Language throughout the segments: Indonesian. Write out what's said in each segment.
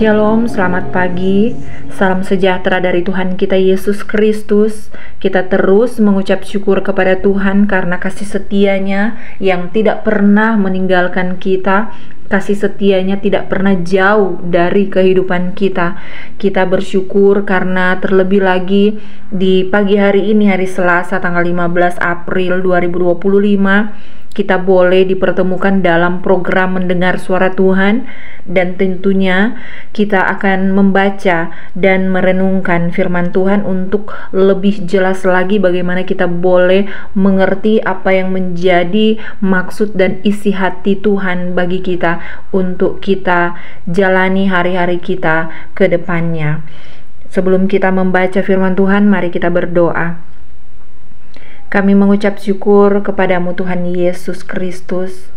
Shalom, selamat pagi. Salam sejahtera dari Tuhan kita Yesus Kristus. Kita terus mengucap syukur kepada Tuhan karena kasih setianya yang tidak pernah meninggalkan kita. Kasih setianya tidak pernah jauh dari kehidupan kita. Kita bersyukur karena terlebih lagi di pagi hari ini, hari Selasa tanggal 15 April 2025, kita boleh dipertemukan dalam program mendengar suara Tuhan, dan tentunya kita akan membaca dan merenungkan firman Tuhan untuk lebih jelas lagi bagaimana kita boleh mengerti apa yang menjadi maksud dan isi hati Tuhan bagi kita untuk kita jalani hari-hari kita ke depannya. Sebelum kita membaca firman Tuhan, mari kita berdoa. Kami mengucap syukur kepadamu Tuhan Yesus Kristus,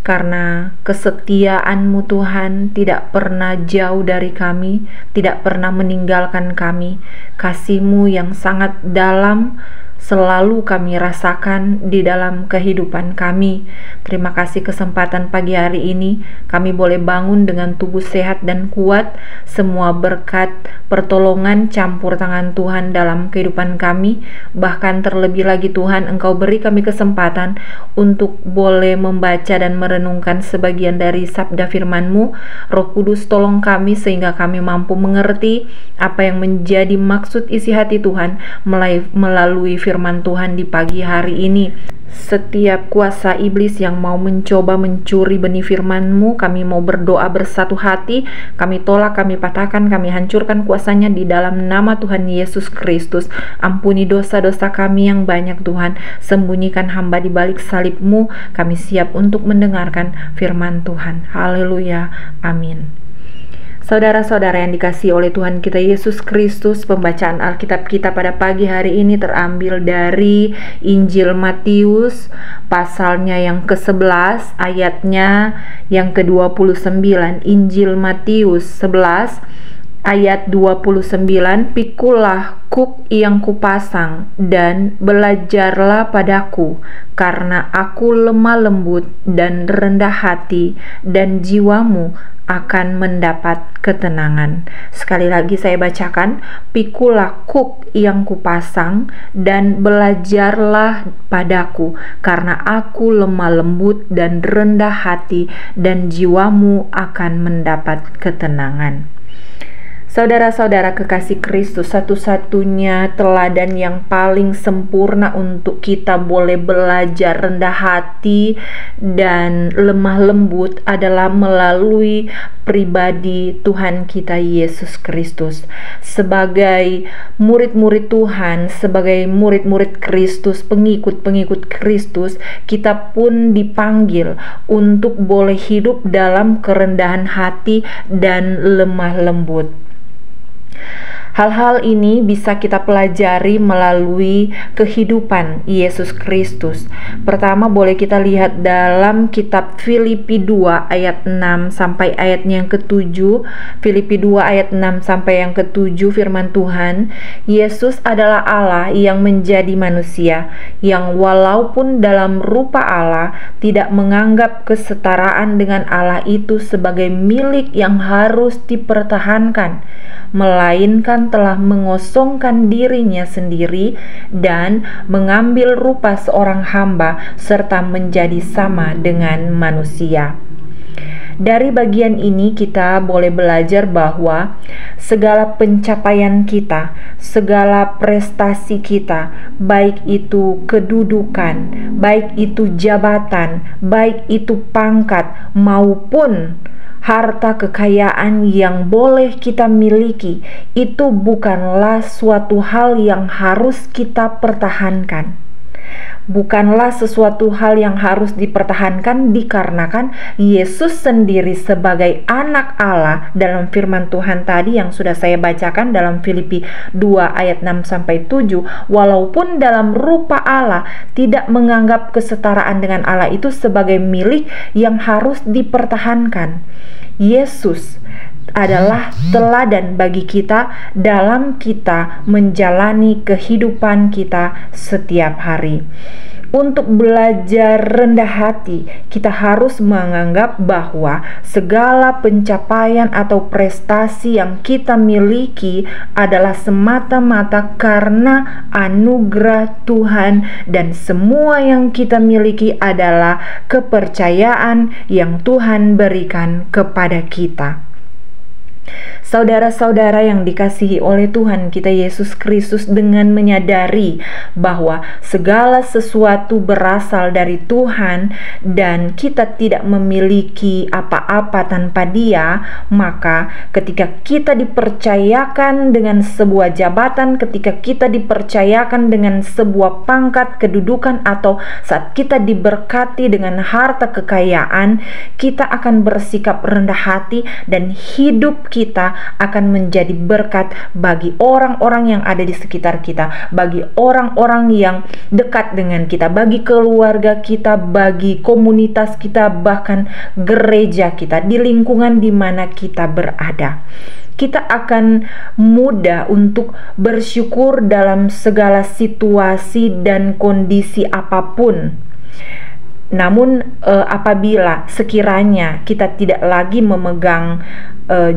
karena kesetiaan-Mu Tuhan tidak pernah jauh dari kami, tidak pernah meninggalkan kami. Kasih-Mu yang sangat dalam selalu kami rasakan di dalam kehidupan kami. Terima kasih kesempatan pagi hari ini kami boleh bangun dengan tubuh sehat dan kuat. Semua berkat pertolongan campur tangan Tuhan dalam kehidupan kami. Bahkan terlebih lagi Tuhan, Engkau beri kami kesempatan untuk boleh membaca dan merenungkan sebagian dari sabda firman-Mu. Roh Kudus tolong kami sehingga kami mampu mengerti apa yang menjadi maksud isi hati Tuhan melalui firman Tuhan di pagi hari ini. Setiap kuasa iblis yang mau mencoba mencuri benih firman-Mu, kami mau berdoa bersatu hati. Kami tolak, kami patahkan, kami hancurkan kuasanya di dalam nama Tuhan Yesus Kristus. Ampuni dosa-dosa kami yang banyak Tuhan. Sembunyikan hamba di balik salib-Mu. Kami siap untuk mendengarkan firman Tuhan. Haleluya. Amin. Saudara-saudara yang dikasihi oleh Tuhan kita Yesus Kristus, pembacaan Alkitab kita pada pagi hari ini terambil dari Injil Matius, pasalnya yang ke-11, ayatnya yang ke-29. Injil Matius 11 ayat 29, "Pikulah kuk yang kupasang dan belajarlah padaku, karena aku lemah lembut dan rendah hati, dan jiwamu akan mendapat ketenangan." Sekali lagi saya bacakan, "Pikulah kuk yang kupasang dan belajarlah padaku, karena aku lemah lembut dan rendah hati, dan jiwamu akan mendapat ketenangan." Saudara-saudara kekasih Kristus, satu-satunya teladan yang paling sempurna untuk kita boleh belajar rendah hati dan lemah lembut adalah melalui pribadi Tuhan kita Yesus Kristus. Sebagai murid-murid Tuhan, sebagai murid-murid Kristus, pengikut-pengikut Kristus, kita pun dipanggil untuk boleh hidup dalam kerendahan hati dan lemah lembut. Hal-hal ini bisa kita pelajari melalui kehidupan Yesus Kristus. Pertama, boleh kita lihat dalam kitab Filipi 2 ayat 6 sampai ayatnya yang ke-7. Filipi 2 ayat 6 sampai yang ke-7, firman Tuhan, "Yesus adalah Allah yang menjadi manusia, yang walaupun dalam rupa Allah tidak menganggap kesetaraan dengan Allah itu sebagai milik yang harus dipertahankan, melainkan telah mengosongkan dirinya sendiri dan mengambil rupa seorang hamba serta menjadi sama dengan manusia." Dari bagian ini kita boleh belajar bahwa segala pencapaian kita, segala prestasi kita, baik itu kedudukan, baik itu jabatan, baik itu pangkat, maupun harta kekayaan yang boleh kita miliki, itu bukanlah suatu hal yang harus kita pertahankan. Bukanlah sesuatu hal yang harus dipertahankan dikarenakan Yesus sendiri sebagai anak Allah dalam firman Tuhan tadi yang sudah saya bacakan dalam Filipi 2 ayat 6 sampai 7, walaupun dalam rupa Allah tidak menganggap kesetaraan dengan Allah itu sebagai milik yang harus dipertahankan. Yesus adalah teladan bagi kita dalam kita menjalani kehidupan kita setiap hari. Untuk belajar rendah hati, kita harus menganggap bahwa segala pencapaian atau prestasi yang kita miliki adalah semata-mata karena anugerah Tuhan, dan semua yang kita miliki adalah kepercayaan yang Tuhan berikan kepada kita. Saudara-saudara yang dikasihi oleh Tuhan kita Yesus Kristus, dengan menyadari bahwa segala sesuatu berasal dari Tuhan dan kita tidak memiliki apa-apa tanpa Dia, maka ketika kita dipercayakan dengan sebuah jabatan, ketika kita dipercayakan dengan sebuah pangkat kedudukan, atau saat kita diberkati dengan harta kekayaan, kita akan bersikap rendah hati dan hidup kita akan menjadi berkat bagi orang-orang yang ada di sekitar kita, bagi orang-orang yang dekat dengan kita, bagi keluarga kita, bagi komunitas kita, bahkan gereja kita, di lingkungan di mana kita berada. Kita akan mudah untuk bersyukur dalam segala situasi dan kondisi apapun. Namun apabila sekiranya kita tidak lagi memegang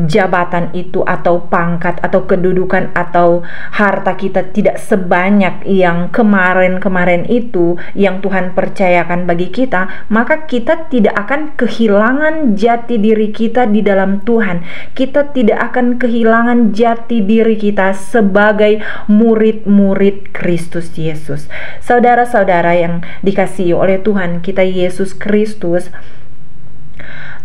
jabatan itu, atau pangkat, atau kedudukan, atau harta kita tidak sebanyak yang kemarin-kemarin itu yang Tuhan percayakan bagi kita, maka kita tidak akan kehilangan jati diri kita di dalam Tuhan. Kita tidak akan kehilangan jati diri kita sebagai murid-murid Kristus Yesus. Saudara-saudara yang dikasihi oleh Tuhan kita Yesus Kristus,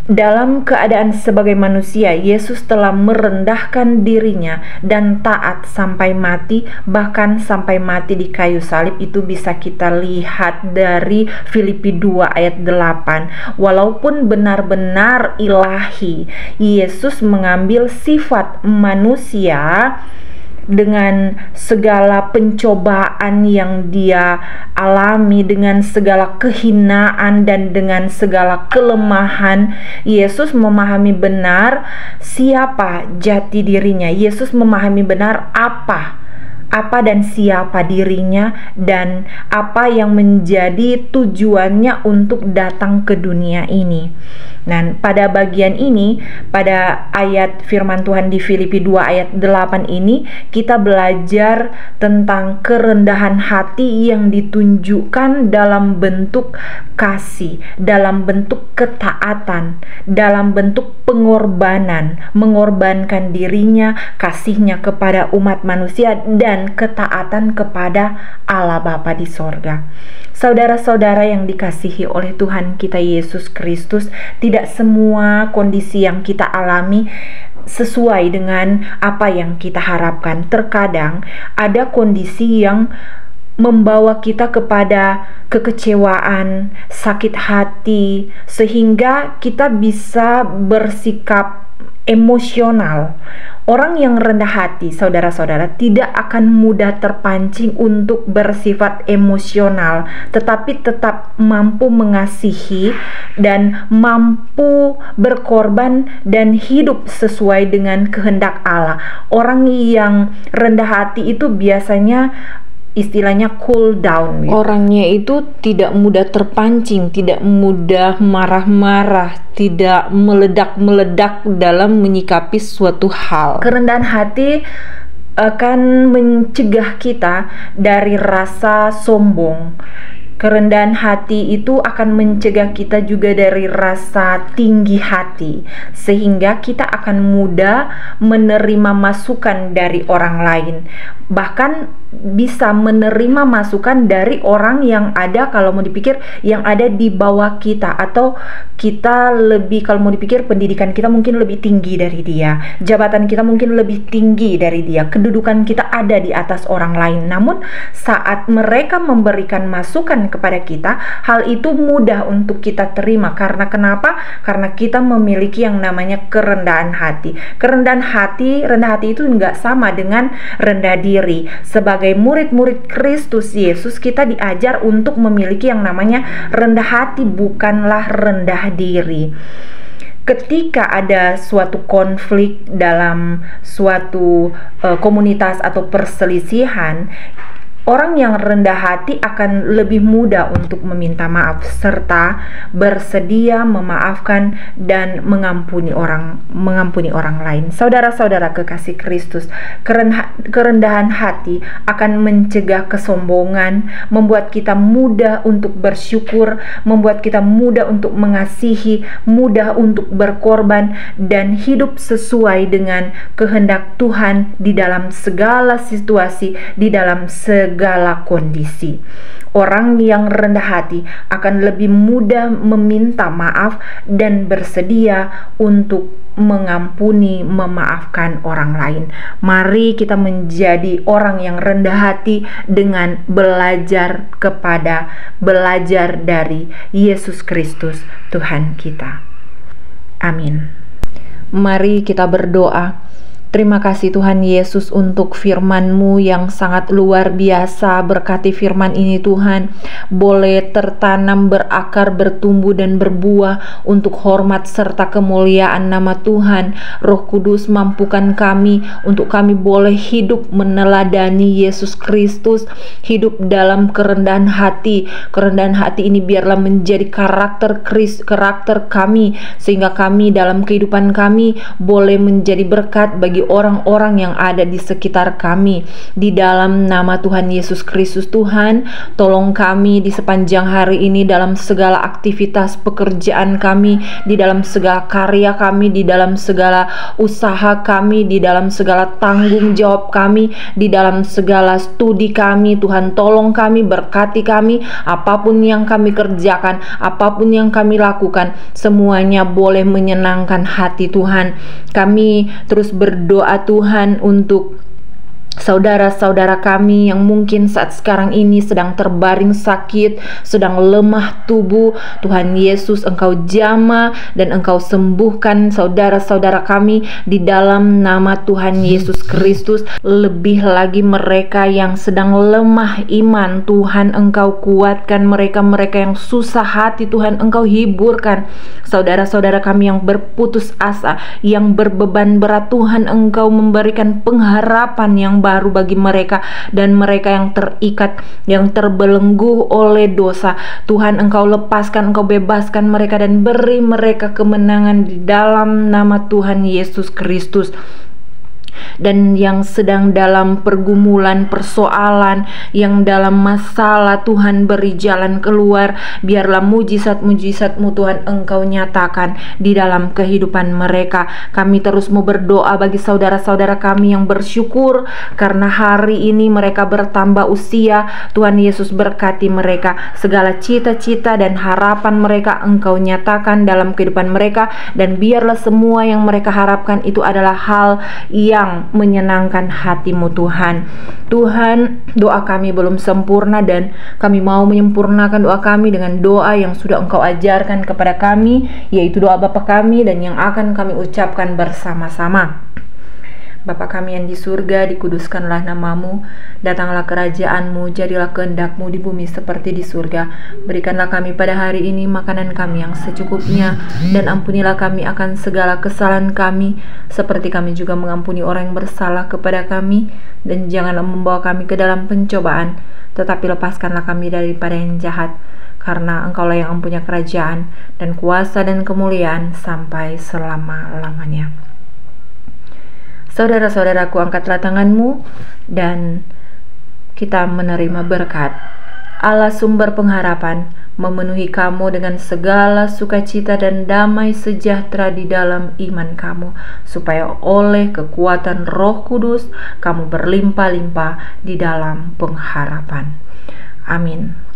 dalam keadaan sebagai manusia, Yesus telah merendahkan dirinya dan taat sampai mati, bahkan sampai mati di kayu salib. Itu bisa kita lihat dari Filipi 2 ayat 8. Walaupun benar-benar ilahi, Yesus mengambil sifat manusia dengan segala pencobaan yang Dia alami, dengan segala kehinaan dan dengan segala kelemahan. Yesus memahami benar siapa jati dirinya. Yesus memahami benar apa dan siapa dirinya, dan apa yang menjadi tujuannya untuk datang ke dunia ini. Dan pada bagian ini, pada ayat firman Tuhan di Filipi 2 ayat 8 ini, kita belajar tentang kerendahan hati yang ditunjukkan dalam bentuk kasih, dalam bentuk ketaatan, dalam bentuk pengorbanan, mengorbankan dirinya, kasihnya kepada umat manusia, dan ketaatan kepada Allah Bapa di sorga. Saudara-saudara yang dikasihi oleh Tuhan kita Yesus Kristus, tidak semua kondisi yang kita alami sesuai dengan apa yang kita harapkan. Terkadang ada kondisi yang membawa kita kepada kekecewaan, sakit hati, sehingga kita bisa bersikap emosional. Orang yang rendah hati, saudara-saudara, tidak akan mudah terpancing untuk bersifat emosional, tetapi tetap mampu mengasihi dan mampu berkorban dan hidup sesuai dengan kehendak Allah. Orang yang rendah hati itu biasanya istilahnya cool down. Orangnya itu tidak mudah terpancing, tidak mudah marah-marah, tidak meledak-meledak dalam menyikapi suatu hal. Kerendahan hati akan mencegah kita dari rasa sombong. Kerendahan hati itu akan mencegah kita juga dari rasa tinggi hati, sehingga kita akan mudah menerima masukan dari orang lain, bahkan bisa menerima masukan dari orang yang ada, kalau mau dipikir, yang ada di bawah kita, atau kita lebih, kalau mau dipikir, pendidikan kita mungkin lebih tinggi dari dia, jabatan kita mungkin lebih tinggi dari dia, kedudukan kita ada di atas orang lain. Namun saat mereka memberikan masukan kepada kita, hal itu mudah untuk kita terima. Karena kenapa? Karena kita memiliki yang namanya kerendahan hati. Rendah hati itu nggak sama dengan rendah diri. Sebagai murid-murid Kristus Yesus, kita diajar untuk memiliki yang namanya rendah hati, bukanlah rendah diri. Ketika ada suatu konflik dalam suatu komunitas atau perselisihan, Orang yang rendah hati akan lebih mudah untuk meminta maaf serta bersedia memaafkan dan mengampuni orang lain. Saudara-saudara kekasih Kristus, kerendahan hati akan mencegah kesombongan, membuat kita mudah untuk bersyukur, membuat kita mudah untuk mengasihi, mudah untuk berkorban dan hidup sesuai dengan kehendak Tuhan di dalam segala situasi, di dalam segala kondisi. Orang yang rendah hati akan lebih mudah meminta maaf dan bersedia untuk mengampuni, memaafkan orang lain. Mari kita menjadi orang yang rendah hati dengan belajar dari Yesus Kristus Tuhan kita. Amin. Mari kita berdoa. Terima kasih Tuhan Yesus untuk firman-Mu yang sangat luar biasa. Berkati firman ini Tuhan, boleh tertanam, berakar, bertumbuh dan berbuah untuk hormat serta kemuliaan nama Tuhan. Roh Kudus, mampukan kami untuk kami boleh hidup meneladani Yesus Kristus, hidup dalam kerendahan hati. Kerendahan hati ini biarlah menjadi karakter kami, sehingga kami dalam kehidupan kami boleh menjadi berkat bagi orang-orang yang ada di sekitar kami. Di dalam nama Tuhan Yesus Kristus Tuhan, tolong kami di sepanjang hari ini dalam segala aktivitas pekerjaan kami, di dalam segala karya kami, di dalam segala usaha kami, di dalam segala tanggung jawab kami, di dalam segala studi kami. Tuhan tolong kami, berkati kami, apapun yang kami kerjakan, apapun yang kami lakukan, semuanya boleh menyenangkan hati Tuhan. Kami terus berdoa Tuhan untuk saudara-saudara kami yang mungkin saat sekarang ini sedang terbaring sakit, sedang lemah tubuh. Tuhan Yesus, Engkau jamah dan Engkau sembuhkan saudara-saudara kami di dalam nama Tuhan Yesus Kristus. Lebih lagi mereka yang sedang lemah iman, Tuhan Engkau kuatkan mereka yang susah hati, Tuhan Engkau hiburkan. Saudara-saudara kami yang berputus asa, yang berbeban berat, Tuhan Engkau memberikan pengharapan yang baru bagi mereka, dan mereka yang terikat, yang terbelenggu oleh dosa, Tuhan Engkau lepaskan, Engkau bebaskan mereka dan beri mereka kemenangan di dalam nama Tuhan Yesus Kristus. Dan yang sedang dalam pergumulan, persoalan, yang dalam masalah, Tuhan beri jalan keluar. Biarlah mujizat-mujizat-Mu Tuhan Engkau nyatakan di dalam kehidupan mereka. Kami terus mau berdoa bagi saudara-saudara kami yang bersyukur karena hari ini mereka bertambah usia. Tuhan Yesus berkati mereka, segala cita-cita dan harapan mereka Engkau nyatakan dalam kehidupan mereka, dan biarlah semua yang mereka harapkan itu adalah hal yang menyenangkan hati-Mu Tuhan. Tuhan, doa kami belum sempurna dan kami mau menyempurnakan doa kami dengan doa yang sudah Engkau ajarkan kepada kami, yaitu doa Bapa kami, dan yang akan kami ucapkan bersama-sama. Bapa kami yang di surga, dikuduskanlah nama-Mu, datanglah kerajaan-Mu, jadilah kehendak-Mu di bumi seperti di surga. Berikanlah kami pada hari ini makanan kami yang secukupnya, dan ampunilah kami akan segala kesalahan kami, seperti kami juga mengampuni orang yang bersalah kepada kami. Dan janganlah membawa kami ke dalam pencobaan, tetapi lepaskanlah kami daripada yang jahat, karena Engkaulah yang mempunyai kerajaan dan kuasa dan kemuliaan sampai selama-lamanya. Saudara-saudaraku, angkatlah tanganmu dan kita menerima berkat. Allah sumber pengharapan memenuhi kamu dengan segala sukacita dan damai sejahtera di dalam iman kamu, supaya oleh kekuatan Roh Kudus kamu berlimpah-limpah di dalam pengharapan. Amin.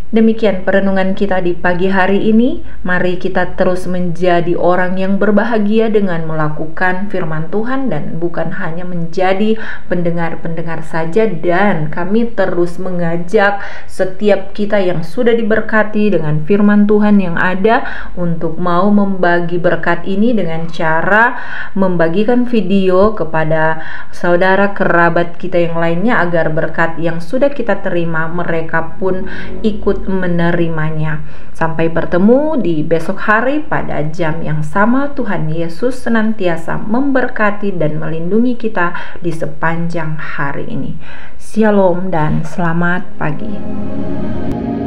Demikian perenungan kita di pagi hari ini. Mari kita terus menjadi orang yang berbahagia dengan melakukan firman Tuhan dan bukan hanya menjadi pendengar-pendengar saja. Dan kami terus mengajak setiap kita yang sudah diberkati dengan firman Tuhan yang ada untuk mau membagi berkat ini dengan cara membagikan video kepada saudara kerabat kita yang lainnya, agar berkat yang sudah kita terima mereka pun ikut ikut menerimanya. Sampai bertemu di besok hari pada jam yang sama. Tuhan Yesus senantiasa memberkati dan melindungi kita di sepanjang hari ini. Shalom dan selamat pagi.